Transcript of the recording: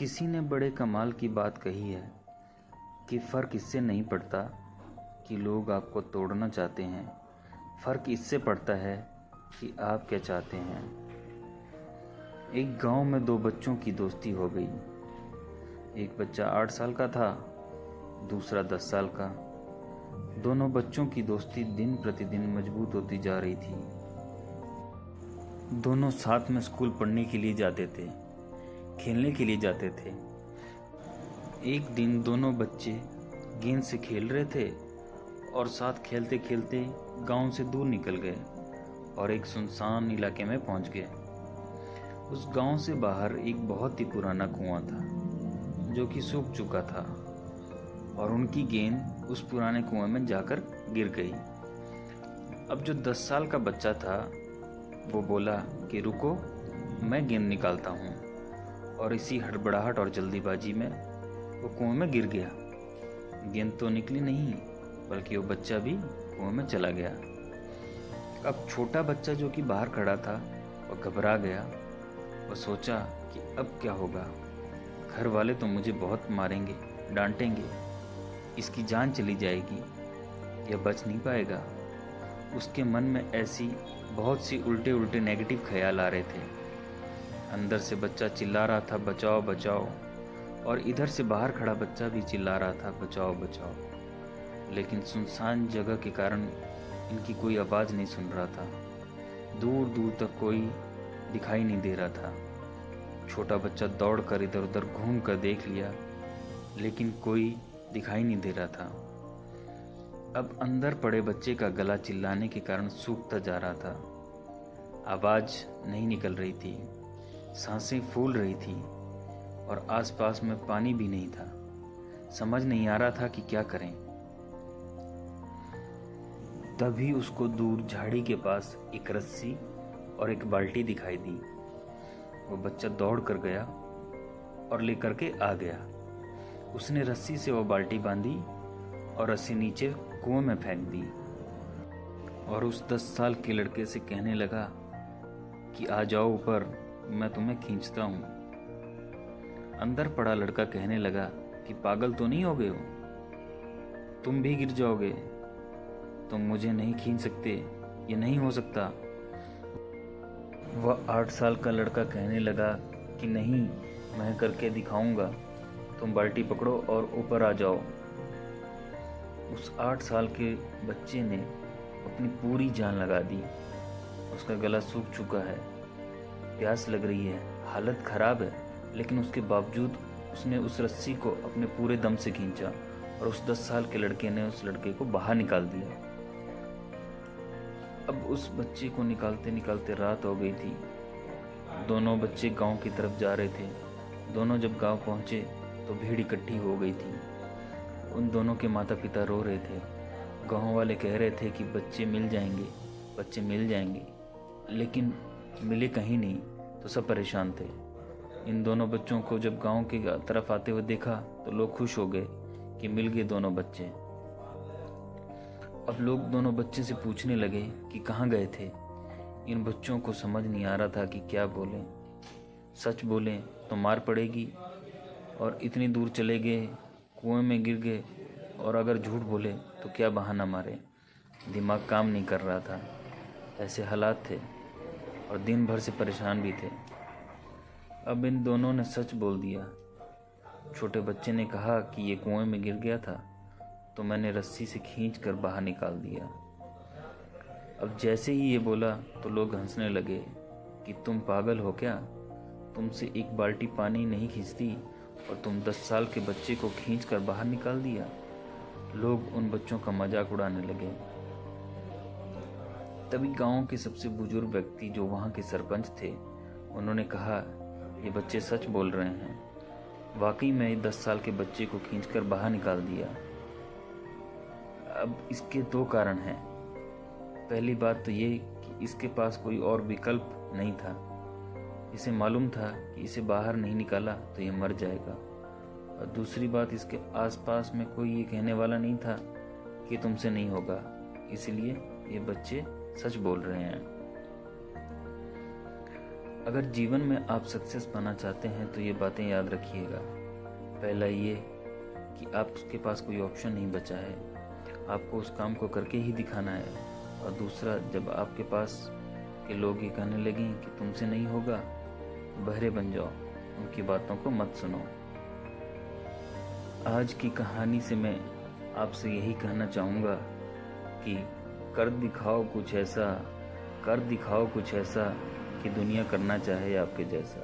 किसी ने बड़े कमाल की बात कही है कि फ़र्क इससे नहीं पड़ता कि लोग आपको तोड़ना चाहते हैं, फ़र्क इससे पड़ता है कि आप क्या चाहते हैं। एक गांव में दो बच्चों की दोस्ती हो गई। एक बच्चा 8 साल का था, दूसरा 10 साल का। दोनों बच्चों की दोस्ती दिन प्रतिदिन मजबूत होती जा रही थी। दोनों साथ में स्कूल पढ़ने के लिए जाते थे, खेलने के लिए जाते थे। एक दिन दोनों बच्चे गेंद से खेल रहे थे और साथ खेलते खेलते गांव से दूर निकल गए और एक सुनसान इलाके में पहुंच गए। उस गांव से बाहर एक बहुत ही पुराना कुआं था जो कि सूख चुका था और उनकी गेंद उस पुराने कुएं में जाकर गिर गई। अब जो 10 साल का बच्चा था वो बोला कि रुको, मैं गेंद निकालता हूँ, और इसी हड़बड़ाहट और जल्दीबाजी में वो कुएं में गिर गया। गेंद तो निकली नहीं, बल्कि वो बच्चा भी कुएं में चला गया। अब छोटा बच्चा जो कि बाहर खड़ा था वो घबरा गया। वो सोचा कि अब क्या होगा, घर वाले तो मुझे बहुत मारेंगे, डांटेंगे, इसकी जान चली जाएगी, यह बच नहीं पाएगा। उसके मन में ऐसी बहुत सी उल्टे उल्टे नेगेटिव ख्याल आ रहे थे। अंदर से बच्चा चिल्ला रहा था बचाओ बचाओ, और इधर से बाहर खड़ा बच्चा भी चिल्ला रहा था बचाओ बचाओ। लेकिन सुनसान जगह के कारण इनकी कोई आवाज़ नहीं सुन रहा था। दूर दूर तक कोई दिखाई नहीं दे रहा था। छोटा बच्चा दौड़ कर इधर उधर घूम कर देख लिया, लेकिन कोई दिखाई नहीं दे रहा था। अब अंदर पड़े बच्चे का गला चिल्लाने के कारण सूखता जा रहा था। आवाज़ नहीं निकल रही थी, सांसें फूल रही थी और आसपास में पानी भी नहीं था। समझ नहीं आ रहा था कि क्या करें। तभी उसको दूर झाड़ी के पास एक रस्सी और एक बाल्टी दिखाई दी। वो बच्चा दौड़ कर गया और लेकर के आ गया। उसने रस्सी से वो बाल्टी बांधी और रस्सी नीचे कुएं में फेंक दी और उस 10 साल के लड़के से कहने लगा कि आ जाओ ऊपर, मैं तुम्हें खींचता हूँ। अंदर पड़ा लड़का कहने लगा कि पागल तो नहीं हो गए हो, तुम भी गिर जाओगे, तुम मुझे नहीं खींच सकते, ये नहीं हो सकता। वह 8 साल का लड़का कहने लगा कि नहीं, मैं करके दिखाऊंगा, तुम बाल्टी पकड़ो और ऊपर आ जाओ। उस 8 साल के बच्चे ने अपनी पूरी जान लगा दी। उसका गला सूख चुका है, प्यास लग रही है, हालत खराब है, लेकिन उसके बावजूद उसने उस रस्सी को अपने पूरे दम से खींचा और उस 10 साल के लड़के ने उस लड़के को बाहर निकाल दिया। अब उस बच्चे को निकालते निकालते रात हो गई थी। दोनों बच्चे गांव की तरफ जा रहे थे। दोनों जब गांव पहुंचे तो भीड़ इकट्ठी हो गई थी। उन दोनों के माता पिता रो रहे थे। गांव वाले कह रहे थे कि बच्चे मिल जाएंगे, बच्चे मिल जाएंगे, लेकिन मिले कहीं नहीं, तो सब परेशान थे। इन दोनों बच्चों को जब गांव की तरफ आते हुए देखा तो लोग खुश हो गए कि मिल गए दोनों बच्चे। अब लोग दोनों बच्चे से पूछने लगे कि कहाँ गए थे। इन बच्चों को समझ नहीं आ रहा था कि क्या बोलें। सच बोलें तो मार पड़ेगी, और इतनी दूर चले गए, कुएं में गिर गए, और अगर झूठ बोले तो क्या बहाना मारे। दिमाग काम नहीं कर रहा था। ऐसे हालात थे और दिन भर से परेशान भी थे। अब इन दोनों ने सच बोल दिया। छोटे बच्चे ने कहा कि ये कुएं में गिर गया था तो मैंने रस्सी से खींच कर बाहर निकाल दिया। अब जैसे ही ये बोला तो लोग हंसने लगे कि तुम पागल हो क्या, तुमसे एक बाल्टी पानी नहीं खींचती और तुम 10 साल के बच्चे को खींच कर बाहर निकाल दिया। लोग उन बच्चों का मजाक उड़ाने लगे। तभी गांव के सबसे बुजुर्ग व्यक्ति जो वहां के सरपंच थे, उन्होंने कहा ये बच्चे सच बोल रहे हैं, वाकई में 10 साल के बच्चे को खींचकर बाहर निकाल दिया। अब इसके 2 कारण हैं। पहली बात तो ये कि इसके पास कोई और विकल्प नहीं था। इसे मालूम था कि इसे बाहर नहीं निकाला तो ये मर जाएगा, और दूसरी बात, इसके आसपास में कोई ये कहने वाला नहीं था कि तुमसे नहीं होगा, इसलिए ये बच्चे सच बोल रहे हैं। अगर जीवन में आप सक्सेस पाना चाहते हैं तो ये बातें याद रखिएगा। पहला ये कि आपके पास कोई ऑप्शन नहीं बचा है, आपको उस काम को करके ही दिखाना है। और दूसरा, जब आपके पास के लोग ये कहने लगें कि तुमसे नहीं होगा, बहरे बन जाओ, उनकी बातों को मत सुनो। आज की कहानी से मैं आपसे यही कहना चाहूँगा कि कर दिखाओ कुछ ऐसा कि दुनिया करना चाहे आपके जैसा।